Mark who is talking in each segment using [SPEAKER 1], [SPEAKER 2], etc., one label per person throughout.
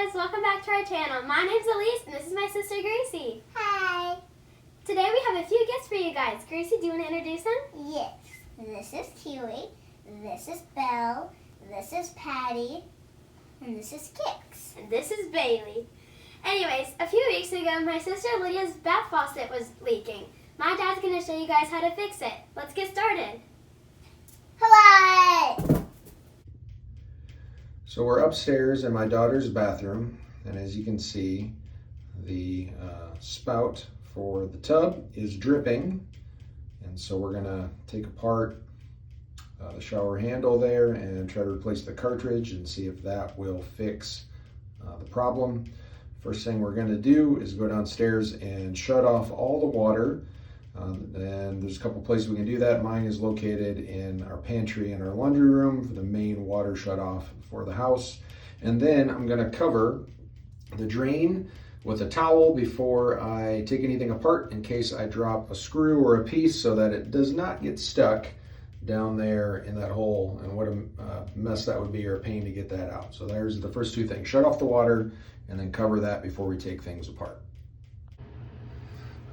[SPEAKER 1] guys, welcome back to our channel. My name's Elise and this is my sister Gracie.
[SPEAKER 2] Hi.
[SPEAKER 1] Today we have a few gifts for you guys. Gracie, do you want to introduce them?
[SPEAKER 2] Yes. This is Huey. This is Belle. This is Patty. And this is Kix.
[SPEAKER 1] And this is Bailey. Anyways, a few weeks ago, my sister Lydia's bath faucet was leaking. My dad's going to show you guys how to fix it. Let's get started.
[SPEAKER 2] Hello.
[SPEAKER 3] So we're upstairs in my daughter's bathroom, and as you can see, the spout for the tub is dripping, and so we're gonna take apart the shower handle there and try to replace the cartridge and see if that will fix the problem. First thing we're gonna do is go downstairs and shut off all the water. And there's a couple places we can do that. Mine is located in our pantry and our laundry room for the main water shut off for the house. And then I'm gonna cover the drain with a towel before I take anything apart in case I drop a screw or a piece so that it does not get stuck down there in that hole. And what a mess that would be, or a pain to get that out. So there's the first two things. Shut off the water and then cover that before we take things apart.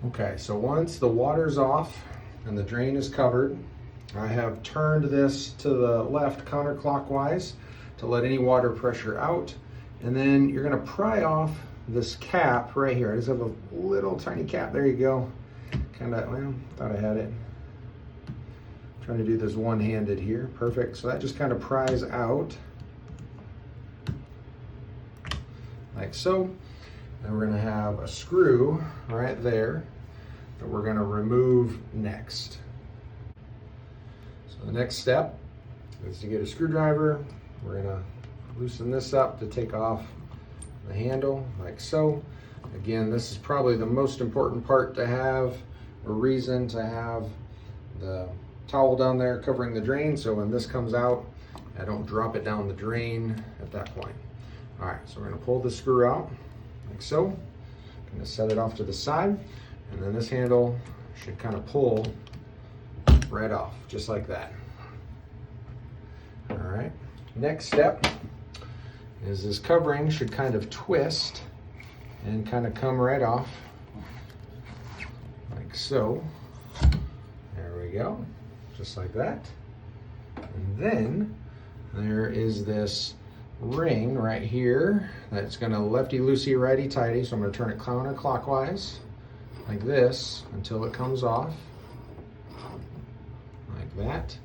[SPEAKER 3] Okay, so once the water's off and the drain is covered, I have turned this to the left counterclockwise to let any water pressure out. And then you're gonna pry off this cap right here. I just have a little tiny cap, there you go. Kinda, well, thought I had it. Trying to do this one-handed here, perfect. So that just kind of pries out, like so. And we're gonna have a screw right there that we're gonna remove next. So the next step is to get a screwdriver. We're gonna loosen this up to take off the handle, like so. Again, this is probably the most important part to have, or reason to have the towel down there covering the drain, so when this comes out, I don't drop it down the drain at that point. All right, so we're gonna pull the screw out, like so. I'm gonna set it off to the side, and then this handle should kind of pull right off, just like that. All right, next step is this covering should kind of twist and kind of come right off, like so. There we go, just like that. And then there is this ring right here that's gonna lefty-loosey, righty-tighty, so I'm gonna turn it counterclockwise like this until it comes off, like that.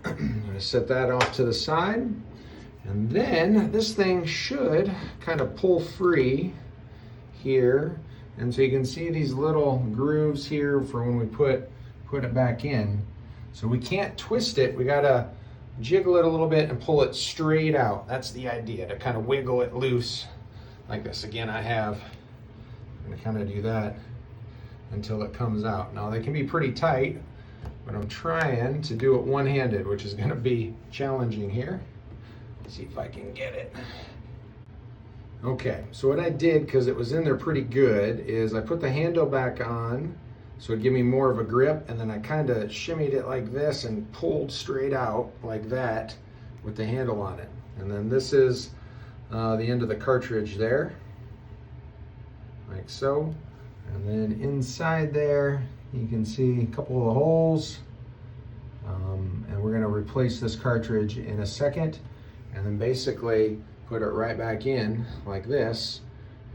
[SPEAKER 3] I'm gonna set that off to the side, and then this thing should kind of pull free here, and so you can see these little grooves here for when we put it back in. So we can't twist it, we gotta jiggle it a little bit and pull it straight out. That's the idea, to kind of wiggle it loose like this. Again, I'm gonna kind of do that until it comes out. Now they can be pretty tight, but I'm trying to do it one-handed, which is gonna be challenging here. Let's see if I can get it. Okay, so what I did, because it was in there pretty good, is I put the handle back on so it'd give me more of a grip, and then I kind of shimmied it like this and pulled straight out like that with the handle on it. And then this is the end of the cartridge there, like so. And then inside there, you can see a couple of the holes. And we're gonna replace this cartridge in a second, and then basically put it right back in like this,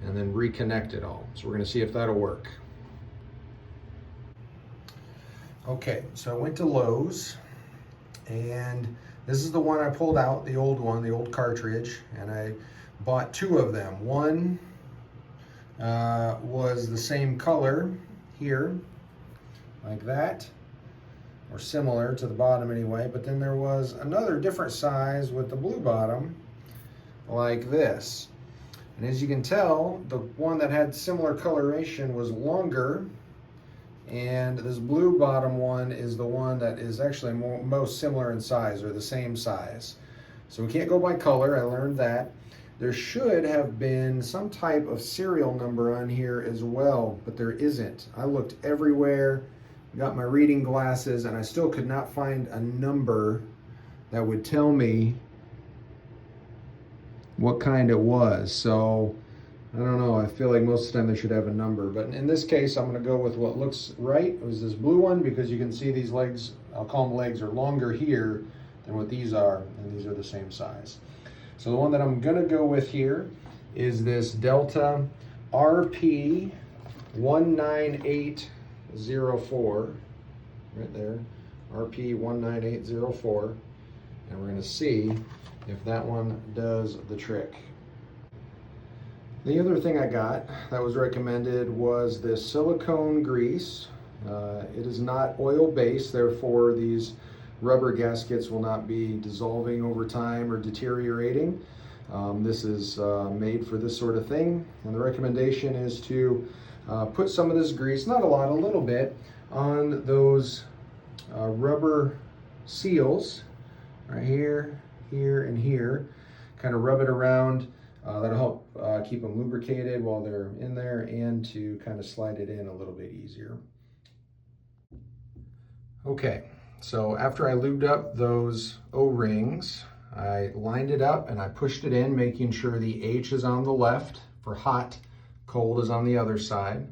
[SPEAKER 3] and then reconnect it all. So we're gonna see if that'll work. Okay, so I went to Lowe's, and this is the one I pulled out, the old one, the old cartridge, and I bought two of them. One was the same color here, like that, or similar to the bottom anyway, but then there was another different size with the blue bottom, like this. And as you can tell, the one that had similar coloration was longer, and this blue bottom one is the one that is actually most similar in size, or the same size. So we can't go by color, I learned that. There should have been some type of serial number on here as well, but there isn't. I looked everywhere, got my reading glasses, and I still could not find a number that would tell me what kind it was. So I don't know, I feel like most of the time they should have a number, but in this case I'm going to go with what looks right. It was this blue one, because you can see these legs, I'll call them legs, are longer here than what these are, and these are the same size. So the one that I'm going to go with here is this Delta RP 19804, right there, RP 19804, and we're going to see if that one does the trick. The other thing I got that was recommended was this silicone grease. It is not oil-based, therefore these rubber gaskets will not be dissolving over time or deteriorating. This is made for this sort of thing, and the recommendation is to put some of this grease, not a lot, a little bit, on those rubber seals right here, here, and here. Kind of rub it around. That'll help keep them lubricated while they're in there, and to kind of slide it in a little bit easier. Okay, so after I lubed up those O-rings, I lined it up and I pushed it in, making sure the H is on the left for hot, cold is on the other side.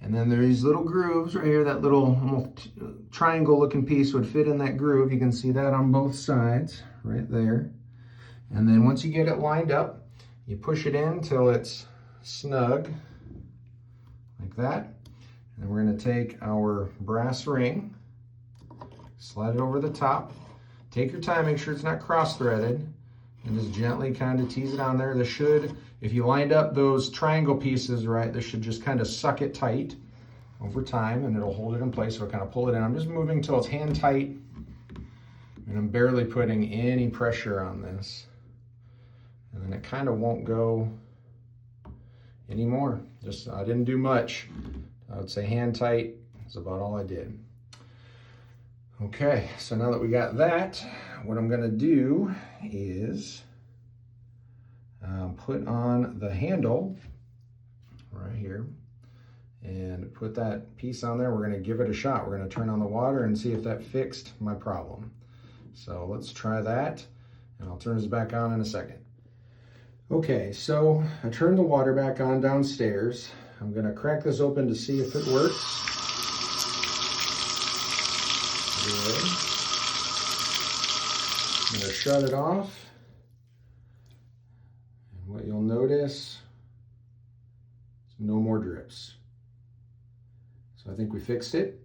[SPEAKER 3] And then there are these little grooves right here. That little almost triangle looking piece would fit in that groove. You can see that on both sides right there. And then once you get it lined up, you push it in till it's snug, like that. And then we're going to take our brass ring, slide it over the top. Take your time, make sure it's not cross-threaded, and just gently kind of tease it on there. This should, if you lined up those triangle pieces right, this should just kind of suck it tight over time, and it'll hold it in place. So I'll kind of pull it in. I'm just moving till it's hand tight, and I'm barely putting any pressure on this. And then it kind of won't go anymore. Just, I didn't do much. I would say hand tight is about all I did. Okay, so now that we got that, what I'm gonna do is put on the handle right here and put that piece on there. We're gonna give it a shot. We're gonna turn on the water and see if that fixed my problem. So let's try that, and I'll turn this back on in a second. Okay, so I turned the water back on downstairs. I'm gonna crack this open to see if it works. Good. I'm gonna shut it off. And what you'll notice is no more drips. So I think we fixed it.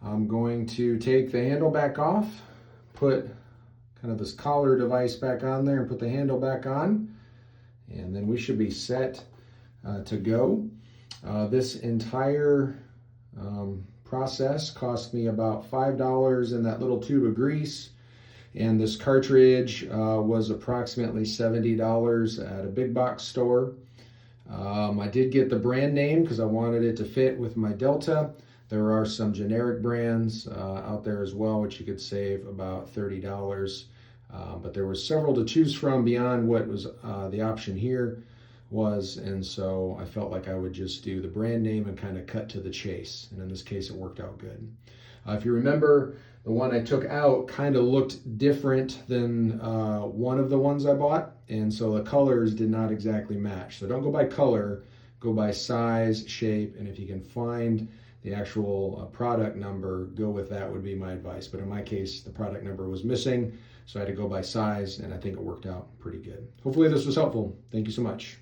[SPEAKER 3] I'm going to take the handle back off, put kind of this collar device back on there, and put the handle back on, and then we should be set to go. This entire process cost me about $5 in that little tube of grease, and this cartridge was approximately $70 at a big box store. I did get the brand name because I wanted it to fit with my Delta. There are some generic brands out there as well, which you could save about $30. But there were several to choose from beyond what was the option here was, and so I felt like I would just do the brand name and kind of cut to the chase, and in this case it worked out good. If you remember, the one I took out kind of looked different than one of the ones I bought, and so the colors did not exactly match. So don't go by color, go by size, shape, and if you can find the actual product number, go with that would be my advice. But in my case, the product number was missing, so I had to go by size, and I think it worked out pretty good. Hopefully this was helpful. Thank you so much.